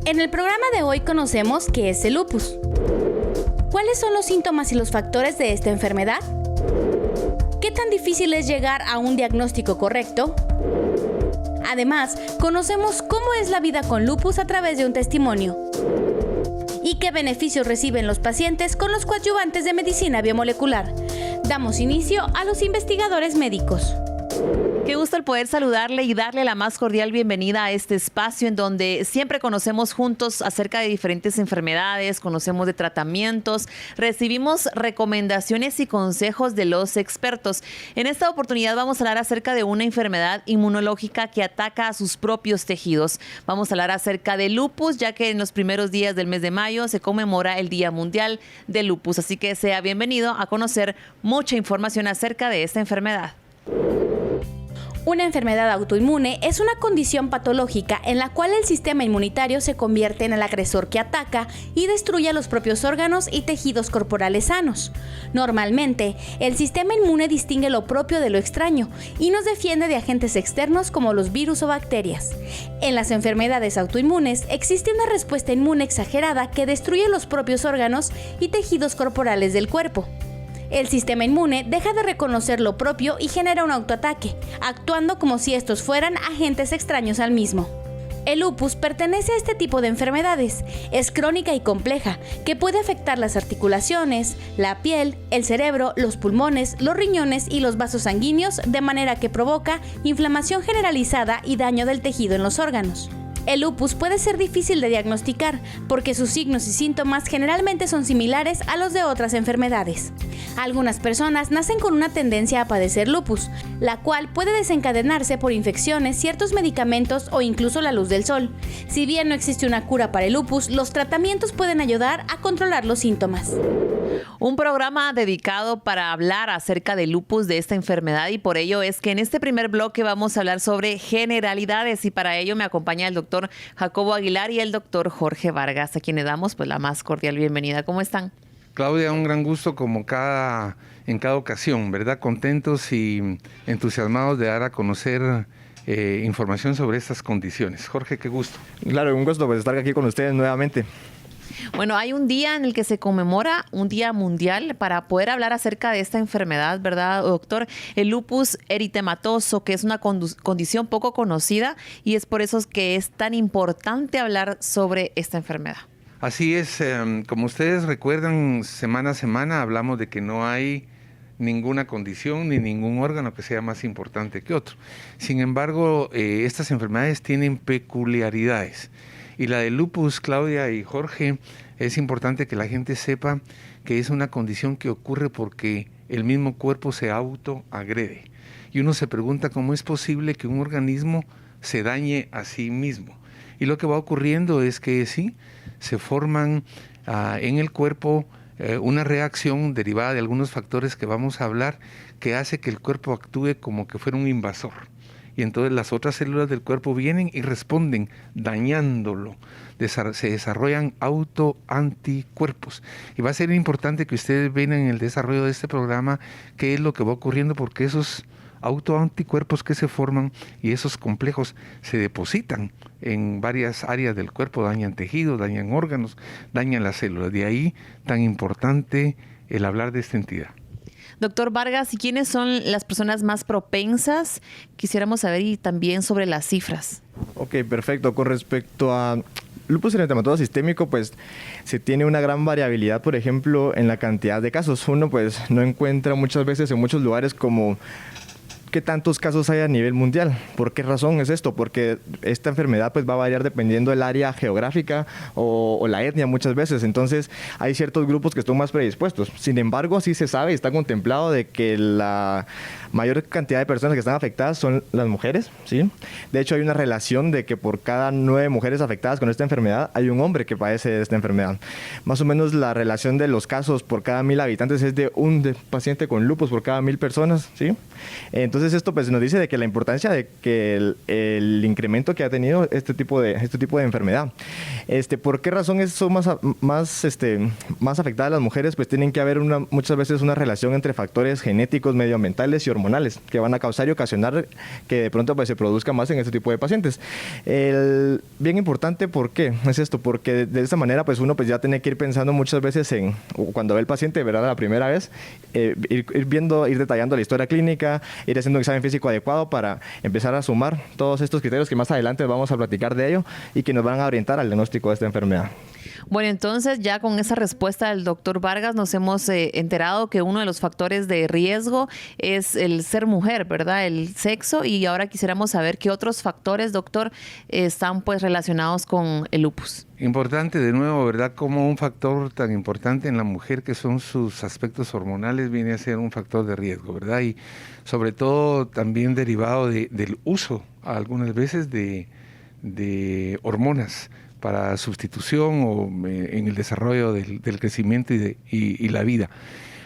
En el programa de hoy conocemos qué es el lupus. ¿Cuáles son los síntomas y los factores de esta enfermedad? ¿Qué tan difícil es llegar a un diagnóstico correcto? Además, conocemos cómo es la vida con lupus a través de un testimonio. ¿Y qué beneficios reciben los pacientes con los coadyuvantes de medicina biomolecular? Damos inicio a los investigadores médicos. Qué gusto el poder saludarle y darle la más cordial bienvenida a este espacio en donde siempre conocemos juntos acerca de diferentes enfermedades, conocemos de tratamientos, recibimos recomendaciones y consejos de los expertos. En esta oportunidad vamos a hablar acerca de una enfermedad inmunológica que ataca a sus propios tejidos. Vamos a hablar acerca de lupus, ya que en los primeros días del mes de mayo se conmemora el Día Mundial del Lupus. Así que sea bienvenido a conocer mucha información acerca de esta enfermedad. Una enfermedad autoinmune es una condición patológica en la cual el sistema inmunitario se convierte en el agresor que ataca y destruye los propios órganos y tejidos corporales sanos. Normalmente, el sistema inmune distingue lo propio de lo extraño y nos defiende de agentes externos como los virus o bacterias. En las enfermedades autoinmunes existe una respuesta inmune exagerada que destruye los propios órganos y tejidos corporales del cuerpo. El sistema inmune deja de reconocer lo propio y genera un autoataque, actuando como si estos fueran agentes extraños al mismo. El lupus pertenece a este tipo de enfermedades. Es crónica y compleja, que puede afectar las articulaciones, la piel, el cerebro, los pulmones, los riñones y los vasos sanguíneos, de manera que provoca inflamación generalizada y daño del tejido en los órganos. El lupus puede ser difícil de diagnosticar porque sus signos y síntomas generalmente son similares a los de otras enfermedades. Algunas personas nacen con una tendencia a padecer lupus, la cual puede desencadenarse por infecciones, ciertos medicamentos o incluso la luz del sol. Si bien no existe una cura para el lupus, los tratamientos pueden ayudar a controlar los síntomas. Un programa dedicado para hablar acerca del lupus, de esta enfermedad, y por ello es que en este primer bloque vamos a hablar sobre generalidades, y para ello me acompaña el doctor Jacobo Aguilar y el doctor Jorge Vargas, a quienes damos pues la más cordial bienvenida. ¿Cómo están? Claudia, un gran gusto como en cada ocasión, ¿verdad? Contentos y entusiasmados de dar a conocer información sobre estas condiciones. Jorge, qué gusto. Claro, un gusto pues estar aquí con ustedes nuevamente. Bueno, hay un día en el que se conmemora un día mundial para poder hablar acerca de esta enfermedad, ¿verdad, doctor? El lupus eritematoso, que es una condición poco conocida, y es por eso que es tan importante hablar sobre esta enfermedad. Así es, como ustedes recuerdan, semana a semana hablamos de que no hay ninguna condición ni ningún órgano que sea más importante que otro. Sin embargo, estas enfermedades tienen peculiaridades. Y la del lupus, Claudia y Jorge, es importante que la gente sepa que es una condición que ocurre porque el mismo cuerpo se autoagrede. Y uno se pregunta cómo es posible que un organismo se dañe a sí mismo. Y lo que va ocurriendo es que sí, se forman en el cuerpo una reacción derivada de algunos factores que vamos a hablar, que hace que el cuerpo actúe como que fuera un invasor. Y entonces las otras células del cuerpo vienen y responden dañándolo. Se desarrollan autoanticuerpos. Y va a ser importante que ustedes vean en el desarrollo de este programa qué es lo que va ocurriendo, porque esos autoanticuerpos que se forman y esos complejos se depositan en varias áreas del cuerpo, dañan tejidos, dañan órganos, dañan las células. De ahí tan importante el hablar de esta entidad. Doctor Vargas, ¿y quiénes son las personas más propensas? Quisiéramos saber, y también sobre las cifras. Ok, perfecto. Con respecto a lupus eritematoso sistémico, pues se tiene una gran variabilidad, por ejemplo, en la cantidad de casos. Uno pues no encuentra muchas veces en muchos lugares como ¿qué tantos casos hay a nivel mundial? ¿Por qué razón es esto? Porque esta enfermedad pues va a variar dependiendo del área geográfica o la etnia muchas veces. Entonces hay ciertos grupos que están más predispuestos. Sin embargo, sí se sabe y está contemplado de que la mayor cantidad de personas que están afectadas son las mujeres, ¿sí? De hecho, hay una relación de que por cada 9 mujeres afectadas con esta enfermedad hay un hombre que padece de esta enfermedad. Más o menos la relación de los casos por cada 1000 habitantes es de un paciente con lupus por cada 1000 personas, ¿sí? Entonces Entonces esto pues nos dice de que la importancia de que el incremento que ha tenido este tipo de enfermedad. ¿Por qué razón son más afectadas las mujeres? Pues tienen que haber muchas veces una relación entre factores genéticos, medioambientales y hormonales que van a causar y ocasionar que de pronto pues se produzca más en este tipo de pacientes. Bien importante, ¿por qué es esto? Porque de esta manera pues uno pues ya tiene que ir pensando muchas veces cuando ve el paciente, ¿verdad? La primera vez, ir detallando la historia clínica, ir haciendo un examen físico adecuado para empezar a sumar todos estos criterios que más adelante vamos a platicar de ello y que nos van a orientar al diagnóstico de esta enfermedad. Bueno, entonces ya con esa respuesta del doctor Vargas nos hemos enterado que uno de los factores de riesgo es el ser mujer, ¿verdad? El sexo, y ahora quisiéramos saber qué otros factores, doctor, están pues relacionados con el lupus. Importante de nuevo, ¿verdad? Como un factor tan importante en la mujer que son sus aspectos hormonales viene a ser un factor de riesgo, ¿verdad? Y sobre todo también derivado del uso algunas veces de hormonas para sustitución o en el desarrollo del crecimiento y la vida.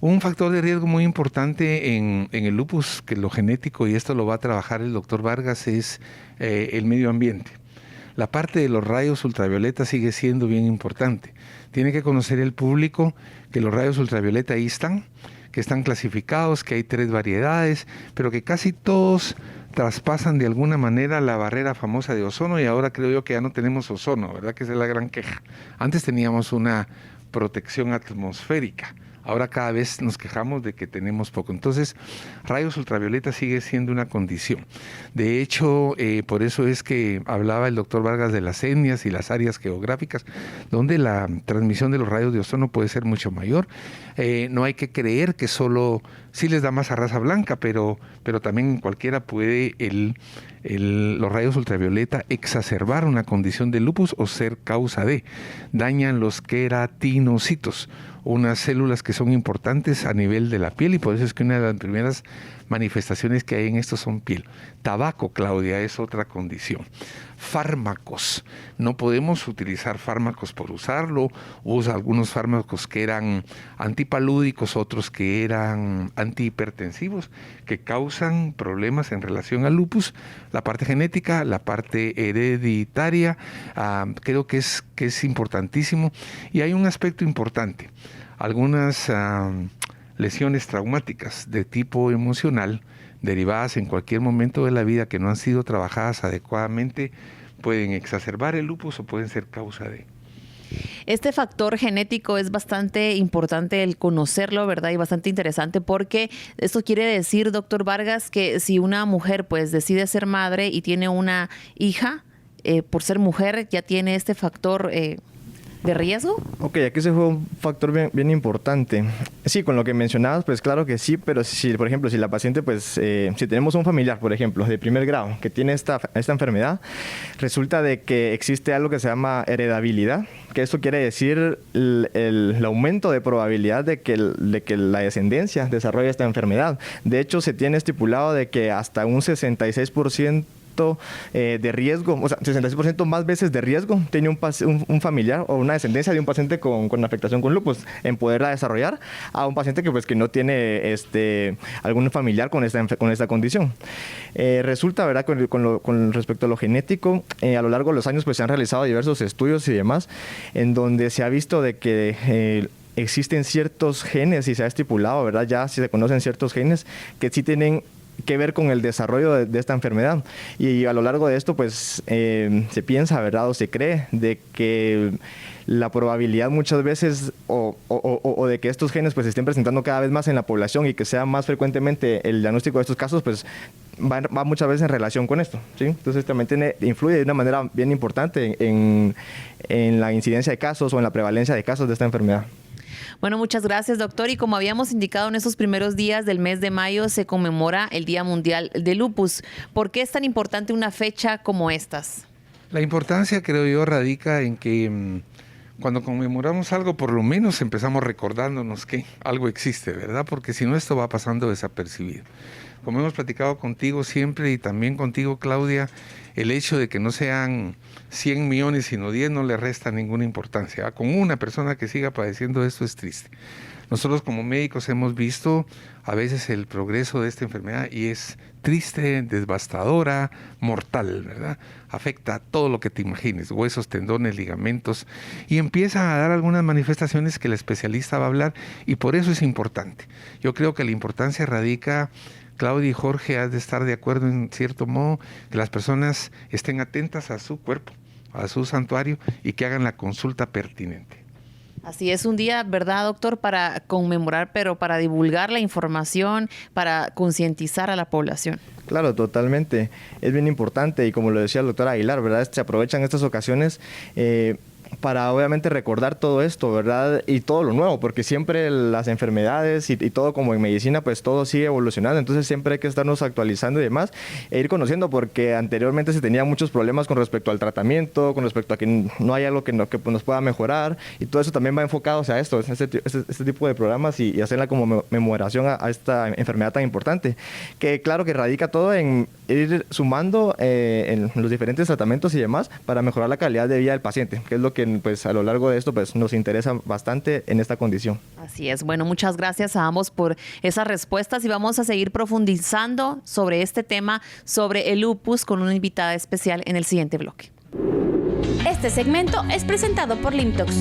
Un factor de riesgo muy importante en el lupus, que lo genético, y esto lo va a trabajar el doctor Vargas, es el medio ambiente. La parte de los rayos ultravioleta sigue siendo bien importante. Tiene que conocer el público que los rayos ultravioleta ahí están, que están clasificados, que hay 3 variedades, pero que casi todos traspasan de alguna manera la barrera famosa de ozono, y ahora creo yo que ya no tenemos ozono, ¿verdad? Que esa es la gran queja. Antes teníamos una protección atmosférica. Ahora cada vez nos quejamos de que tenemos poco. Entonces, rayos ultravioleta sigue siendo una condición. De hecho, por eso es que hablaba el doctor Vargas de las etnias y las áreas geográficas, donde la transmisión de los rayos de ozono puede ser mucho mayor. No hay que creer que solo sí les da más a raza blanca, pero también en cualquiera puede los rayos ultravioleta exacerbar una condición de lupus o ser causa de. Dañan los queratinocitos, unas células que son importantes a nivel de la piel, y por eso es que una de las primeras manifestaciones que hay en esto son piel. Tabaco, Claudia, es otra condición. Fármacos. No podemos utilizar fármacos por usarlo. Hubo algunos fármacos que eran antipalúdicos, otros que eran antihipertensivos, que causan problemas en relación al lupus. La parte genética, la parte hereditaria, creo que es importantísimo. Y hay un aspecto importante. Algunas lesiones traumáticas de tipo emocional, derivadas en cualquier momento de la vida que no han sido trabajadas adecuadamente, pueden exacerbar el lupus o pueden ser causa de. Este factor genético es bastante importante el conocerlo, ¿verdad? Y bastante interesante, porque esto quiere decir, doctor Vargas, que si una mujer pues decide ser madre y tiene una hija, por ser mujer ya tiene este factor de riesgo. Ok, aquí se fue un factor bien importante. Sí, con lo que mencionabas, pues claro que sí, pero si, por ejemplo, si la paciente, pues, si tenemos un familiar, por ejemplo, de primer grado, que tiene esta enfermedad, resulta de que existe algo que se llama heredabilidad, que esto quiere decir el aumento de probabilidad de que la descendencia desarrolle esta enfermedad. De hecho, se tiene estipulado de que hasta un 66% de riesgo, o sea, 66% más veces de riesgo tiene un familiar o una descendencia de un paciente con afectación con lupus en poderla desarrollar, a un paciente que no tiene algún familiar con esta condición. Resulta, ¿verdad?, con respecto a lo genético, a lo largo de los años pues se han realizado diversos estudios y demás, en donde se ha visto de que existen ciertos genes, y se ha estipulado, ¿verdad?, ya si se conocen ciertos genes que sí tienen que ver con el desarrollo de esta enfermedad. Y a lo largo de esto, pues, se piensa, ¿verdad?, o se cree de que la probabilidad muchas veces o de que estos genes pues se estén presentando cada vez más en la población y que sea más frecuentemente el diagnóstico de estos casos, pues va muchas veces en relación con esto, ¿sí? Entonces también influye de una manera bien importante en la incidencia de casos o en la prevalencia de casos de esta enfermedad. Bueno, muchas gracias, doctor. Y como habíamos indicado, en estos primeros días del mes de mayo se conmemora el Día Mundial de Lupus. ¿Por qué es tan importante una fecha como estas? La importancia, creo yo, radica en que cuando conmemoramos algo, por lo menos empezamos recordándonos que algo existe, ¿verdad? Porque si no, esto va pasando desapercibido. Como hemos platicado contigo siempre y también contigo, Claudia, el hecho de que no sean 100 millones sino 10 no le resta ninguna importancia. Con una persona que siga padeciendo esto es triste. Nosotros como médicos hemos visto a veces el progreso de esta enfermedad y es triste, devastadora, mortal, ¿verdad? Afecta a todo lo que te imagines, huesos, tendones, ligamentos, y empieza a dar algunas manifestaciones que el especialista va a hablar, y por eso es importante. Yo creo que la importancia radica, Claudia y Jorge, has de estar de acuerdo en cierto modo, que las personas estén atentas a su cuerpo, a su santuario, y que hagan la consulta pertinente. Así es, un día, ¿verdad, doctor? Para conmemorar, pero para divulgar la información, para concientizar a la población. Claro, totalmente. Es bien importante y como lo decía el doctor Aguilar, ¿verdad? Se aprovechan estas ocasiones para obviamente recordar todo esto, ¿verdad? Y todo lo nuevo, porque siempre las enfermedades y todo como en medicina, pues todo sigue evolucionando, entonces siempre hay que estarnos actualizando y demás, e ir conociendo, porque anteriormente se tenían muchos problemas con respecto al tratamiento, con respecto a que no hay algo que nos pueda mejorar, y todo eso también va enfocado hacia esto, este tipo de programas y hacerla como memoración a esta enfermedad tan importante, que claro que radica todo en ir sumando en los diferentes tratamientos y demás para mejorar la calidad de vida del paciente, que es lo que pues a lo largo de esto pues nos interesa bastante en esta condición. Así es. Bueno, muchas gracias a ambos por esas respuestas y vamos a seguir profundizando sobre este tema, sobre el lupus, con una invitada especial en el siguiente bloque. Este segmento es presentado por Limtox.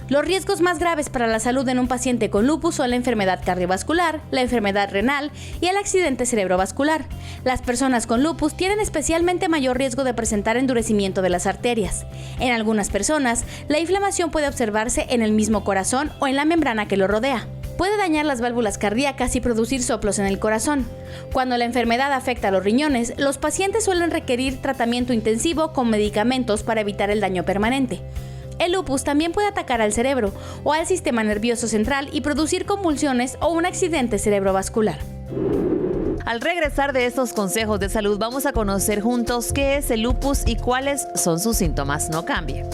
Los riesgos más graves para la salud en un paciente con lupus son la enfermedad cardiovascular, la enfermedad renal y el accidente cerebrovascular. Las personas con lupus tienen especialmente mayor riesgo de presentar endurecimiento de las arterias. En algunas personas, la inflamación puede observarse en el mismo corazón o en la membrana que lo rodea. Puede dañar las válvulas cardíacas y producir soplos en el corazón. Cuando la enfermedad afecta a los riñones, los pacientes suelen requerir tratamiento intensivo con medicamentos para evitar el daño permanente. El lupus también puede atacar al cerebro o al sistema nervioso central y producir convulsiones o un accidente cerebrovascular. Al regresar de estos consejos de salud, vamos a conocer juntos qué es el lupus y cuáles son sus síntomas. No cambie.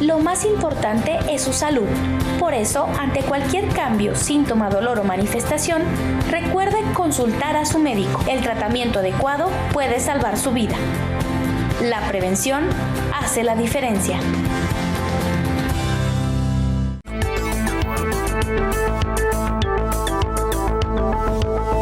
Lo más importante es su salud. Por eso, ante cualquier cambio, síntoma, dolor o manifestación, recuerde consultar a su médico. El tratamiento adecuado puede salvar su vida. La prevención hace la diferencia.